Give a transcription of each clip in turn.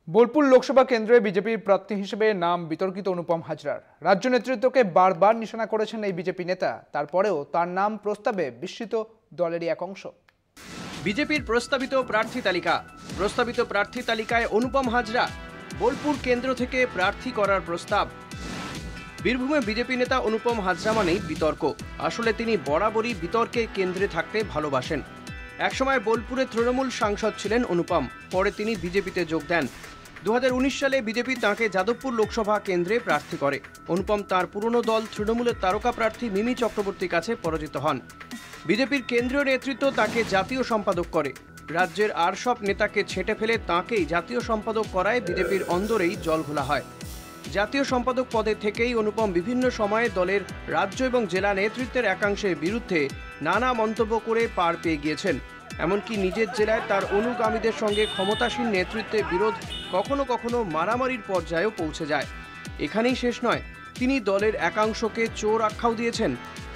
বোলপুর লোকসভা কেন্দ্রে বিজেপির প্রার্থী হিসেবে নাম বিতর্কিত অনুপম হাজরার। রাজ্য নেতৃত্বকে বারবার নিশানা করেছেন এই বিজেপি নেতা। তারপরেও তার নাম প্রস্তাবে বিস্মিত দলেরই এক অংশ। বিজেপির প্রস্তাবিত প্রার্থী তালিকায় অনুপম হাজরা। বোলপুর কেন্দ্র থেকে প্রার্থী করার প্রস্তাব। বীরভূমে বিজেপি নেতা অনুপম হাজরা মানেই বিতর্ক। আসলে তিনি বরাবরই বিতর্কের কেন্দ্রে থাকতে ভালোবাসেন। একসময় বোলপুরে তৃণমূল সাংসদ ছিলেন অনুপম। পরে তিনি বিজেপিতে যোগ দেন। 2019 সালে বিজেপি তাঁকে যাদবপুর লোকসভা কেন্দ্রে প্রার্থী করে। অনুপম তাঁর পুরনো দল তৃণমূলের তারকা প্রার্থী মিমি চক্রবর্তীর কাছে পরাজিত হন। বিজেপির কেন্দ্রীয় নেতৃত্ব তাকে জাতীয় সম্পাদক করে। রাজ্যের আর সব নেতাকে ছেঁটে ফেলে তাঁকেই জাতীয় সম্পাদক করায় বিজেপির অন্দরেই জল ঘোলা হয়। জাতীয় সম্পাদক পদে থেকেই অনুপম বিভিন্ন সময়ে দলের রাজ্য এবং জেলা নেতৃত্বের একাংশের বিরুদ্ধে নানা মন্তব্য করে পার পেয়ে গিয়েছেন। এমনকি নিজের জেলায় তার অনুগামীদের সঙ্গে ক্ষমতাসীন নেতৃত্বের বিরোধ কখনো কখনো মারামারির পর্যায়েও পৌঁছে যায়। এখানেই শেষ নয়, তিনি দলের একাংশকে চোর আখ্যাও দিয়েছেন।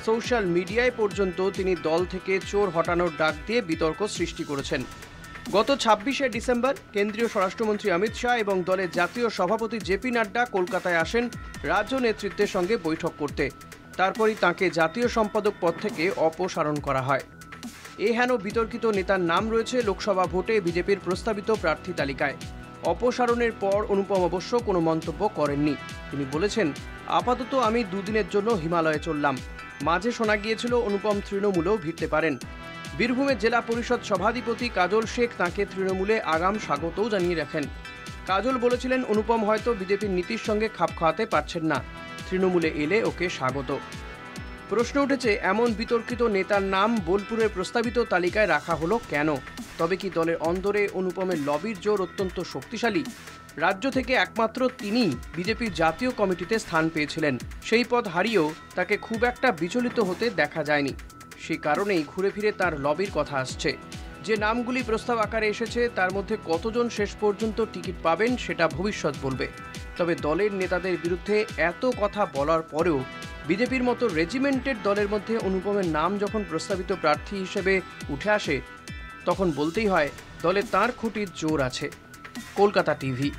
সোশ্যাল মিডিয়ায় পর্যন্ত তিনি দল থেকে চোর হটানোর ডাক দিয়ে বিতর্ক সৃষ্টি করেছেন। গত 26শে ডিসেম্বর কেন্দ্রীয় স্বরাষ্ট্রমন্ত্রী অমিত শাহ এবং দলের জাতীয় সভাপতি জেপি নাড্ডা কলকাতায় আসেন রাজ্য নেতৃত্বের সঙ্গে বৈঠক করতে। তারপরই তাঁকে জাতীয় সম্পাদক পদ থেকে অপসারণ করা হয়। হেন বিতর্কিত নেতার নাম রয়েছে লোকসভা ভোটে বিজেপির প্রস্তাবিত প্রার্থী তালিকায়। অপসারণের পর অনুপম অবশ্য কোনো মন্তব্য করেননি। তিনি বলেছেন, আপাতত আমি দুদিনের জন্য হিমালয়ে চললাম। মাঝে শোনা গিয়েছিল অনুপম তৃণমূলেও ভিড়তে পারেন। বীরভূমের জেলা পরিষদ সভাধিপতি কাজল শেখ তাঁকে তৃণমূলে আগাম স্বাগতও জানিয়ে রাখেন। কাজল বলেছিলেন, অনুপম হয়তো বিজেপির নীতির সঙ্গে খাপ খাওয়াতে পারছেন না, তৃণমূলে এলে ওকে স্বাগত। প্রশ্ন উঠেছে, এমন বিতর্কিত নেতার নাম বোলপুরের প্রস্তাবিত তালিকায় রাখা হলো কেন? তবে কি দলের অন্দরে অনুপমের লবির জোর অত্যন্ত শক্তিশালী? রাজ্য থেকে একমাত্র তিনিই বিজেপির জাতীয় কমিটিতে স্থান পেয়েছিলেন। সেই পদ হারিয়েও তাকে খুব একটা বিচলিত হতে দেখা যায়নি। সে কারণেই ঘুরে ফিরে তার লবির কথা আসছে। যে নামগুলি প্রস্তাব আকারে এসেছে তার মধ্যে কতজন শেষ পর্যন্ত টিকিট পাবেন সেটা ভবিষ্যৎ বলবে। তবে দলের নেতাদের বিরুদ্ধে এত কথা বলার পরেও বিজেপির মতো রেজিমেন্টেড দলের মধ্যে অনুপমের নাম যখন প্রস্তাবিত প্রার্থী হিসেবে উঠে আসে, তখন বলতেই হয় দলে তাঁর খুঁটির জোর আছে। কলকাতা টিভি।